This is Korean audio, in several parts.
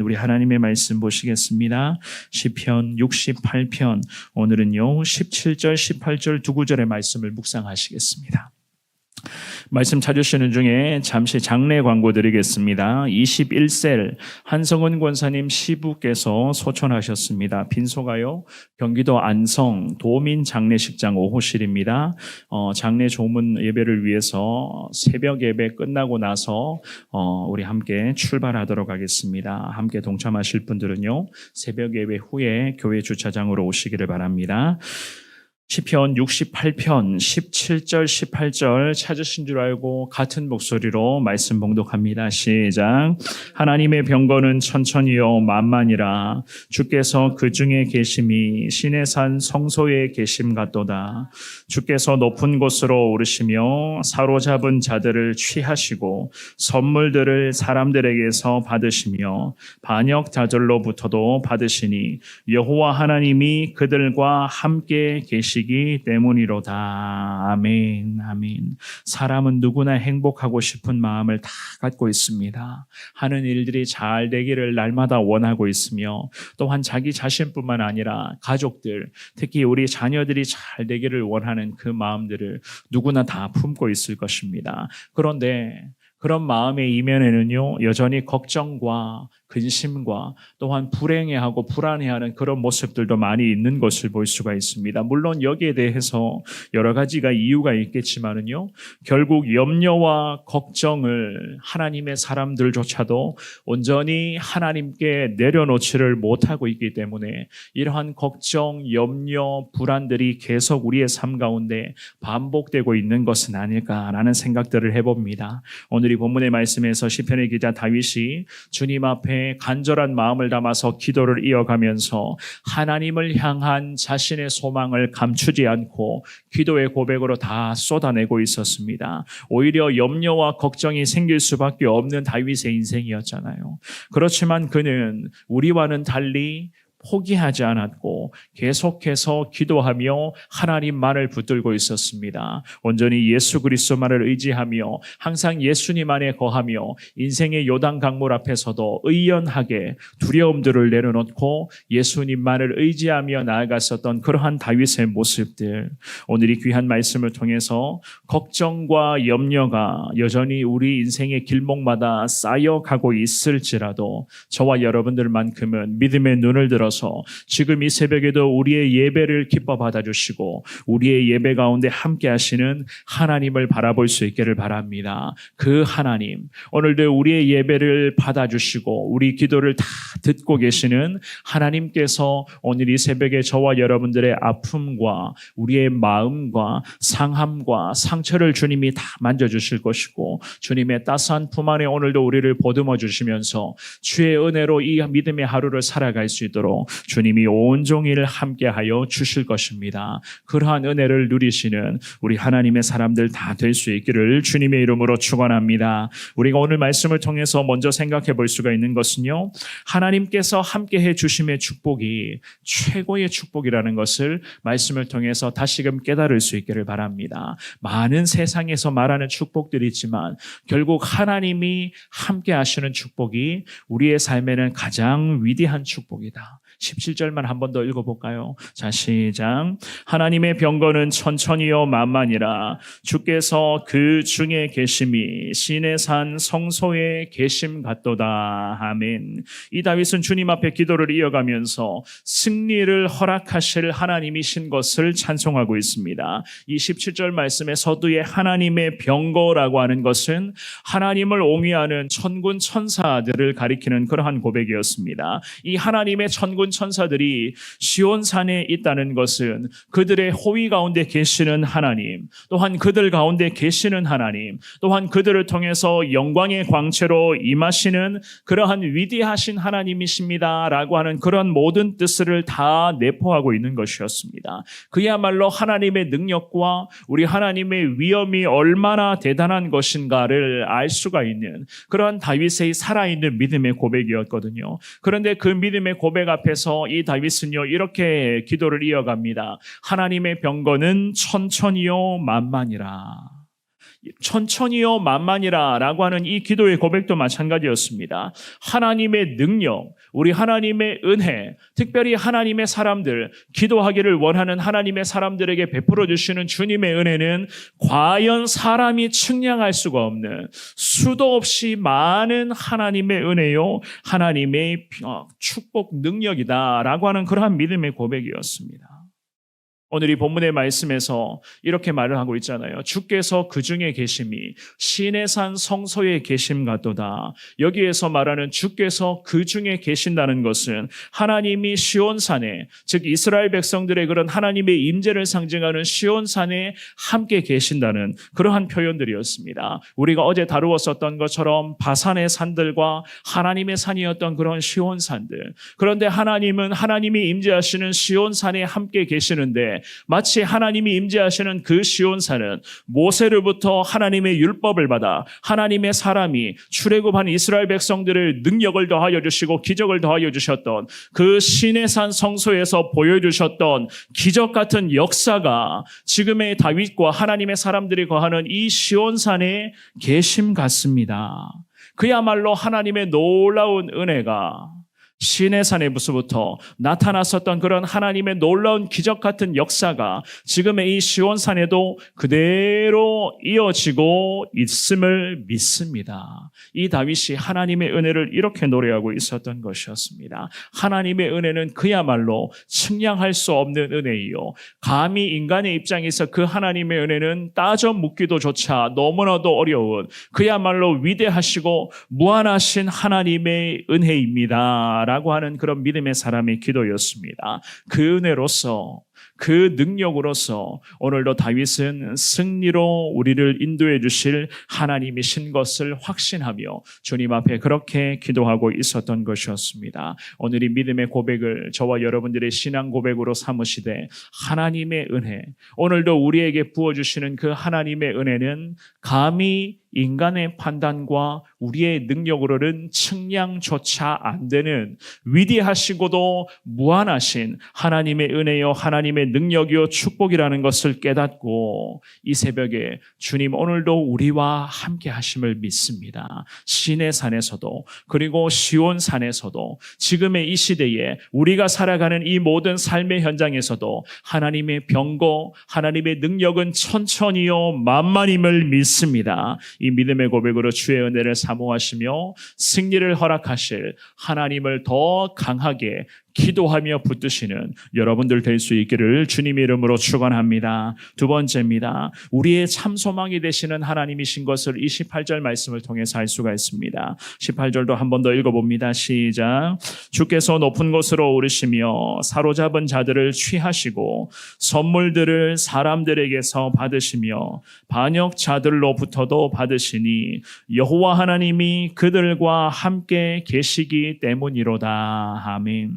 우리 하나님의 말씀 보시겠습니다. 시편 68편 오늘은요 17절 18절 두 구절의 말씀을 묵상하시겠습니다. 말씀 찾으시는 중에 잠시 장례 광고 드리겠습니다. 21셀 한성은 권사님 시부께서 소천하셨습니다. 빈소가요 경기도 안성 도민 장례식장 5호실입니다. 장례 조문 예배를 위해서 새벽 예배 끝나고 나서 우리 함께 출발하도록 하겠습니다. 함께 동참하실 분들은요 새벽 예배 후에 교회 주차장으로 오시기를 바랍니다. 시편 68편 17절 18절 찾으신 줄 알고 같은 목소리로 말씀 봉독합니다. 시작. 하나님의 병거는 천천히요 만만이라 주께서 그 중에 계심이 신의 산 성소에 계심 같도다. 주께서 높은 곳으로 오르시며 사로잡은 자들을 취하시고 선물들을 사람들에게서 받으시며 반역자들로부터도 받으시니 여호와 하나님이 그들과 함께 계시기 때문이로다. 아멘, 아멘. 사람은 누구나 행복하고 싶은 마음을 다 갖고 있습니다. 하는 일들이 잘 되기를 날마다 원하고 있으며 또한 자기 자신뿐만 아니라 가족들, 특히 우리 자녀들이 잘 되기를 원하는 그 마음들을 누구나 다 품고 있을 것입니다. 그런데 그런 마음의 이면에는요 여전히 걱정과 근심과 또한 불행해하고 불안해하는 그런 모습들도 많이 있는 것을 볼 수가 있습니다. 물론 여기에 대해서 여러 가지가 이유가 있겠지만은요 결국 염려와 걱정을 하나님의 사람들조차도 온전히 하나님께 내려놓지를 못하고 있기 때문에 이러한 걱정, 염려, 불안들이 계속 우리의 삶 가운데 반복되고 있는 것은 아닐까라는 생각들을 해봅니다. 오늘 이 본문의 말씀에서 시편의 기자 다윗이 주님 앞에 간절한 마음을 담아서 기도를 이어가면서 하나님을 향한 자신의 소망을 감추지 않고 기도의 고백으로 다 쏟아내고 있었습니다. 오히려 염려와 걱정이 생길 수밖에 없는 다윗의 인생이었잖아요. 그렇지만 그는 우리와는 달리 포기하지 않았고 계속해서 기도하며 하나님만을 붙들고 있었습니다. 온전히 예수 그리스도만을 의지하며 항상 예수님 안에 거하며 인생의 요단 강물 앞에서도 의연하게 두려움들을 내려놓고 예수님만을 의지하며 나아갔었던 그러한 다윗의 모습들, 오늘 이 귀한 말씀을 통해서 걱정과 염려가 여전히 우리 인생의 길목마다 쌓여가고 있을지라도 저와 여러분들만큼은 믿음의 눈을 들어서 지금 이 새벽에도 우리의 예배를 기뻐 받아주시고 우리의 예배 가운데 함께 하시는 하나님을 바라볼 수 있기를 바랍니다. 그 하나님, 오늘도 우리의 예배를 받아주시고 우리 기도를 다 듣고 계시는 하나님께서 오늘 이 새벽에 저와 여러분들의 아픔과 우리의 마음과 상함과 상처를 주님이 다 만져주실 것이고 주님의 따스한 품 안에 오늘도 우리를 보듬어 주시면서 주의 은혜로 이 믿음의 하루를 살아갈 수 있도록 주님이 온종일 함께하여 주실 것입니다. 그러한 은혜를 누리시는 우리 하나님의 사람들 다 될 수 있기를 주님의 이름으로 축원합니다. 우리가 오늘 말씀을 통해서 먼저 생각해 볼 수가 있는 것은요, 하나님께서 함께해 주심의 축복이 최고의 축복이라는 것을 말씀을 통해서 다시금 깨달을 수 있기를 바랍니다. 많은 세상에서 말하는 축복들이 있지만 결국 하나님이 함께 하시는 축복이 우리의 삶에는 가장 위대한 축복이다. 17절만 한 번 더 읽어볼까요? 자, 시작. 하나님의 병거는 천천히요 만만이라 주께서 그 중에 계심이 신의 산 성소에 계심 같도다. 아멘. 이 다윗은 주님 앞에 기도를 이어가면서 승리를 허락하실 하나님이신 것을 찬송하고 있습니다. 이 17절 말씀의 서두에 하나님의 병거라고 하는 것은 하나님을 옹위하는 천군 천사들을 가리키는 그러한 고백이었습니다. 이 하나님의 천군 천사들이 시온산에 있다는 것은 그들의 호위 가운데 계시는 하나님, 또한 그들 가운데 계시는 하나님, 또한 그들을 통해서 영광의 광채로 임하시는 그러한 위대하신 하나님이십니다 라고 하는 그런 모든 뜻을 다 내포하고 있는 것이었습니다. 그야말로 하나님의 능력과 우리 하나님의 위엄이 얼마나 대단한 것인가를 알 수가 있는 그런 다윗의 살아있는 믿음의 고백이었거든요. 그런데 그 믿음의 고백 앞에서 이 다윗은요 이렇게 기도를 이어갑니다. 하나님의 병거는 천천히요 만만이라. 천천히요 만만이라 라고 하는 이 기도의 고백도 마찬가지였습니다. 하나님의 능력, 우리 하나님의 은혜, 특별히 하나님의 사람들, 기도하기를 원하는 하나님의 사람들에게 베풀어 주시는 주님의 은혜는 과연 사람이 측량할 수가 없는 수도 없이 많은 하나님의 은혜요, 하나님의 축복 능력이다라고 하는 그러한 믿음의 고백이었습니다. 오늘 이 본문의 말씀에서 이렇게 말을 하고 있잖아요. 주께서 그 중에 계심이 시내산 성소에 계심 같도다. 여기에서 말하는 주께서 그 중에 계신다는 것은 하나님이 시온산에, 즉 이스라엘 백성들의 그런 하나님의 임재를 상징하는 시온산에 함께 계신다는 그러한 표현들이었습니다. 우리가 어제 다루었었던 것처럼 바산의 산들과 하나님의 산이었던 그런 시온산들. 그런데 하나님은 하나님이 임재하시는 시온산에 함께 계시는데 마치 하나님이 임재하시는 그 시온산은 모세로부터 하나님의 율법을 받아 하나님의 사람이 출애굽한 이스라엘 백성들을 능력을 더하여 주시고 기적을 더하여 주셨던 그 시내산 성소에서 보여주셨던 기적 같은 역사가 지금의 다윗과 하나님의 사람들이 거하는 이 시온산에 계심 같습니다. 그야말로 하나님의 놀라운 은혜가 시내산에서부터 나타났었던 그런 하나님의 놀라운 기적 같은 역사가 지금의 이 시온산에도 그대로 이어지고 있음을 믿습니다. 이 다윗이 하나님의 은혜를 이렇게 노래하고 있었던 것이었습니다. 하나님의 은혜는 그야말로 측량할 수 없는 은혜이요, 감히 인간의 입장에서 그 하나님의 은혜는 따져 묻기도 조차 너무나도 어려운 그야말로 위대하시고 무한하신 하나님의 은혜입니다 라고 하는 그런 믿음의 사람의 기도였습니다. 그 은혜로서, 그 능력으로서 오늘도 다윗은 승리로 우리를 인도해 주실 하나님이신 것을 확신하며 주님 앞에 그렇게 기도하고 있었던 것이었습니다. 오늘 이 믿음의 고백을 저와 여러분들의 신앙 고백으로 삼으시되 하나님의 은혜, 오늘도 우리에게 부어주시는 그 하나님의 은혜는 감히 인간의 판단과 우리의 능력으로는 측량조차 안 되는 위대하시고도 무한하신 하나님의 은혜요, 하나님의 능력이요, 축복이라는 것을 깨닫고 이 새벽에 주님 오늘도 우리와 함께 하심을 믿습니다. 시내산에서도 그리고 시온산에서도 지금의 이 시대에 우리가 살아가는 이 모든 삶의 현장에서도 하나님의 병거, 하나님의 능력은 천천히요 만만임을 믿습니다. 이 믿음의 고백으로 주의 은혜를 사모하시며 승리를 허락하실 하나님을 더 강하게 기도하며 붙드시는 여러분들 될 수 있기를 주님의 이름으로 축원합니다. 두 번째입니다. 우리의 참 소망이 되시는 하나님이신 것을 28절 말씀을 통해서 알 수가 있습니다. 18절도 한 번 더 읽어봅니다. 시작. 주께서 높은 곳으로 오르시며 사로잡은 자들을 취하시고 선물들을 사람들에게서 받으시며 반역자들로부터도 받으시니 여호와 하나님이 그들과 함께 계시기 때문이로다. 아멘.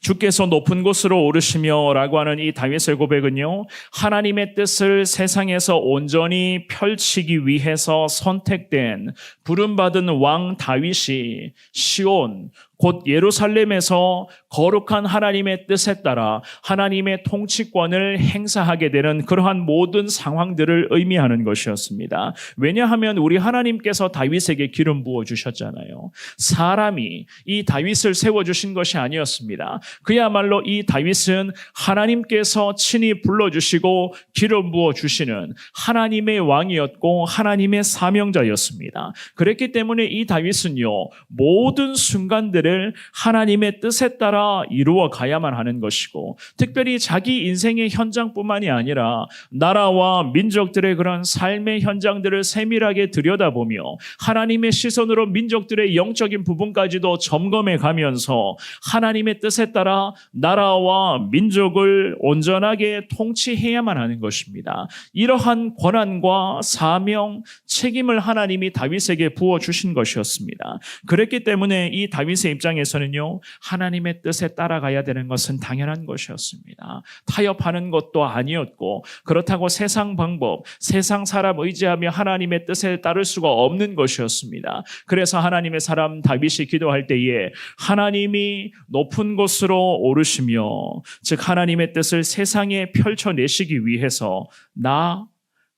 주께서 높은 곳으로 오르시며 라고 하는 이 다윗의 고백은요, 하나님의 뜻을 세상에서 온전히 펼치기 위해서 선택된 부름받은 왕 다윗이 시온, 곧 예루살렘에서 거룩한 하나님의 뜻에 따라 하나님의 통치권을 행사하게 되는 그러한 모든 상황들을 의미하는 것이었습니다. 왜냐하면 우리 하나님께서 다윗에게 기름 부어주셨잖아요. 사람이 이 다윗을 세워주신 것이 아니었습니다. 그야말로 이 다윗은 하나님께서 친히 불러주시고 기름 부어주시는 하나님의 왕이었고 하나님의 사명자였습니다. 그랬기 때문에 이 다윗은요, 모든 순간들을 하나님의 뜻에 따라 이루어 가야만 하는 것이고, 특별히 자기 인생의 현장뿐만이 아니라 나라와 민족들의 그런 삶의 현장들을 세밀하게 들여다보며 하나님의 시선으로 민족들의 영적인 부분까지도 점검해 가면서 하나님의 뜻에 따라 나라와 민족을 온전하게 통치해야만 하는 것입니다. 이러한 권한과 사명, 책임을 하나님이 다윗에게 부어주신 것이었습니다. 그랬기 때문에 이 다윗의 입장에서는요, 하나님의 뜻에 따라가야 되는 것은 당연한 것이었습니다. 타협하는 것도 아니었고, 그렇다고 세상 방법, 세상 사람 의지하며 하나님의 뜻에 따를 수가 없는 것이었습니다. 그래서 하나님의 사람 다윗이 기도할 때에 하나님이 높은 곳으로 오르시며, 즉 하나님의 뜻을 세상에 펼쳐내시기 위해서 나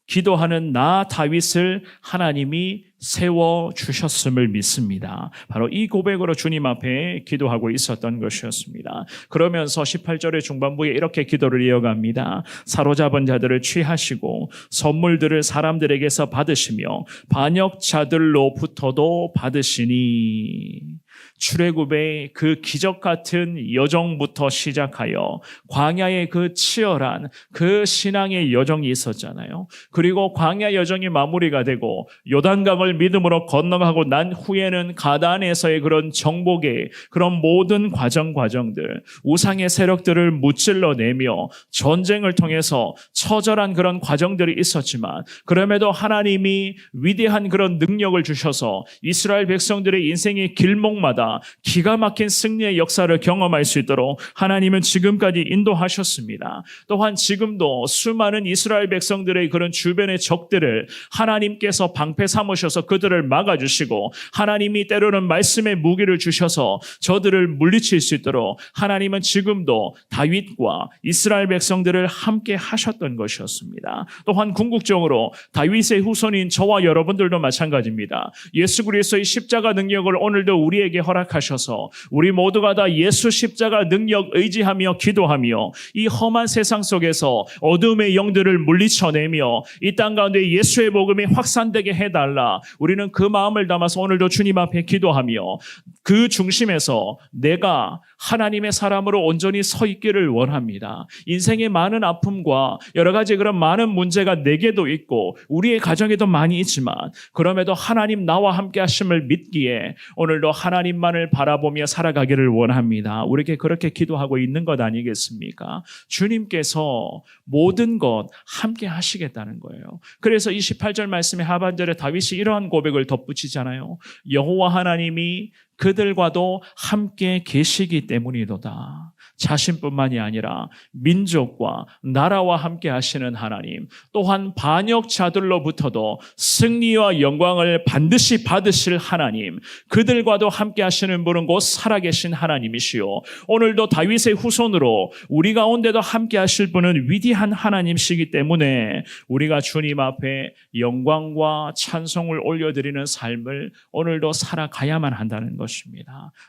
기도하는 나 다윗을 하나님이 세워주셨음을 믿습니다. 바로 이 고백으로 주님 앞에 기도하고 있었던 것이었습니다. 그러면서 18절의 중반부에 이렇게 기도를 이어갑니다. 사로잡은 자들을 취하시고 선물들을 사람들에게서 받으시며 반역자들로부터도 받으시니. 출애굽의 그 기적 같은 여정부터 시작하여 광야의 그 치열한 그 신앙의 여정이 있었잖아요. 그리고 광야 여정이 마무리가 되고 요단강을 믿음으로 건너가고 난 후에는 가나안에서의 그런 정복의 그런 모든 과정들, 우상의 세력들을 무찔러내며 전쟁을 통해서 처절한 그런 과정들이 있었지만, 그럼에도 하나님이 위대한 그런 능력을 주셔서 이스라엘 백성들의 인생의 길목마다 기가 막힌 승리의 역사를 경험할 수 있도록 하나님은 지금까지 인도하셨습니다. 또한 지금도 수많은 이스라엘 백성들의 그런 주변의 적들을 하나님께서 방패 삼으셔서 그들을 막아주시고, 하나님이 때로는 말씀의 무기를 주셔서 저들을 물리칠 수 있도록 하나님은 지금도 다윗과 이스라엘 백성들을 함께 하셨던 것이었습니다. 또한 궁극적으로 다윗의 후손인 저와 여러분들도 마찬가지입니다. 예수 그리스도의 십자가 능력을 오늘도 우리에게 허락하셔서 우리 모두가 다 예수 십자가 능력 의지하며 기도하며 이 험한 세상 속에서 어둠의 영들을 물리쳐내며 이 땅 가운데 예수의 복음이 확산되게 해달라. 우리는 그 마음을 담아서 오늘도 주님 앞에 기도하며 그 중심에서 내가 하나님의 사람으로 온전히 서 있기를 원합니다. 인생의 많은 아픔과 여러 가지 그런 많은 문제가 내게도 있고 우리의 가정에도 많이 있지만, 그럼에도 하나님 나와 함께 하심을 믿기에 오늘도 하나님만을 바라보며 살아가기를 원합니다. 우리에게 그렇게 기도하고 있는 것 아니겠습니까? 주님께서 모든 것 함께 하시겠다는 거예요. 그래서 28절 말씀의 하반절에 다윗이 이러한 고백을 덧붙이잖아요. 여호와 하나님이 그들과도 함께 계시기 때문이도다. 자신뿐만이 아니라 민족과 나라와 함께 하시는 하나님, 또한 반역자들로부터도 승리와 영광을 반드시 받으실 하나님, 그들과도 함께 하시는 분은 곧 살아계신 하나님이시요, 오늘도 다윗의 후손으로 우리 가운데도 함께 하실 분은 위대한 하나님이시기 때문에 우리가 주님 앞에 영광과 찬송을 올려드리는 삶을 오늘도 살아가야만 한다는 것입니다.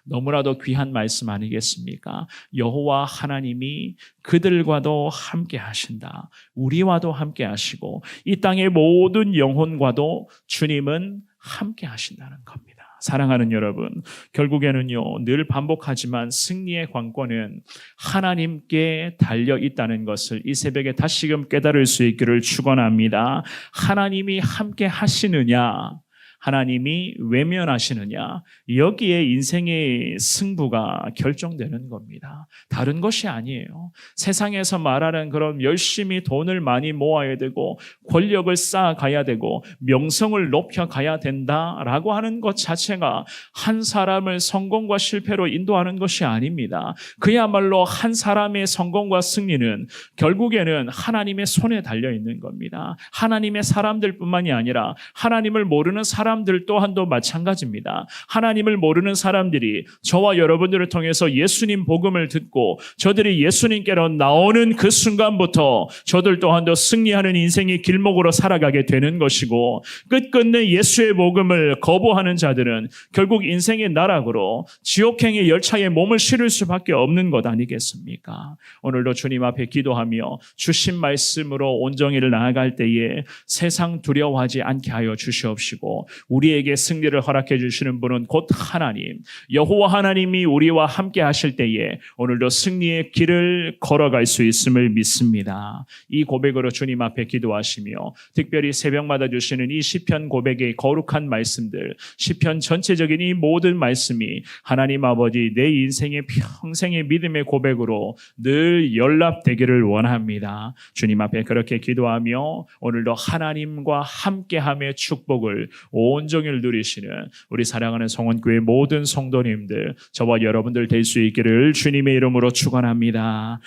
너무나도 귀한 말씀 아니겠습니까? 여호와 하나님이 그들과도 함께 하신다. 우리와도 함께 하시고 이 땅의 모든 영혼과도 주님은 함께 하신다는 겁니다. 사랑하는 여러분, 결국에는요, 늘 반복하지만 승리의 관건은 하나님께 달려 있다는 것을 이 새벽에 다시금 깨달을 수 있기를 축원합니다. 하나님이 함께 하시느냐, 하나님이 외면하시느냐, 여기에 인생의 승부가 결정되는 겁니다. 다른 것이 아니에요. 세상에서 말하는 그런 열심히 돈을 많이 모아야 되고 권력을 쌓아가야 되고 명성을 높여가야 된다라고 하는 것 자체가 한 사람을 성공과 실패로 인도하는 것이 아닙니다. 그야말로 한 사람의 성공과 승리는 결국에는 하나님의 손에 달려있는 겁니다. 하나님의 사람들뿐만이 아니라 하나님을 모르는 사람들 또한도 마찬가지입니다. 하나님을 모르는 사람들이 저와 여러분들을 통해서 예수님 복음을 듣고 저들이 예수님께로 나오는 그 순간부터 저들 또한도 승리하는 인생의 길목으로 살아가게 되는 것이고, 끝끝내 예수의 복음을 거부하는 자들은 결국 인생의 나락으로 지옥행의 열차에 몸을 실을 수밖에 없는 것 아니겠습니까? 오늘도 주님 앞에 기도하며 주신 말씀으로 온정이를 나아갈 때에 세상 두려워하지 않게 하여 주시옵시고, 우리에게 승리를 허락해 주시는 분은 곧 하나님, 여호와 하나님이 우리와 함께 하실 때에 오늘도 승리의 길을 걸어갈 수 있음을 믿습니다. 이 고백으로 주님 앞에 기도하시며 특별히 새벽마다 주시는 이 시편 고백의 거룩한 말씀들, 시편 전체적인 이 모든 말씀이 하나님 아버지 내 인생의 평생의 믿음의 고백으로 늘 연락되기를 원합니다. 주님 앞에 그렇게 기도하며 오늘도 하나님과 함께함의 축복을 온종일 누리시는 우리 사랑하는 성원교회 모든 성도님들, 저와 여러분들 될 수 있기를 주님의 이름으로 축원합니다.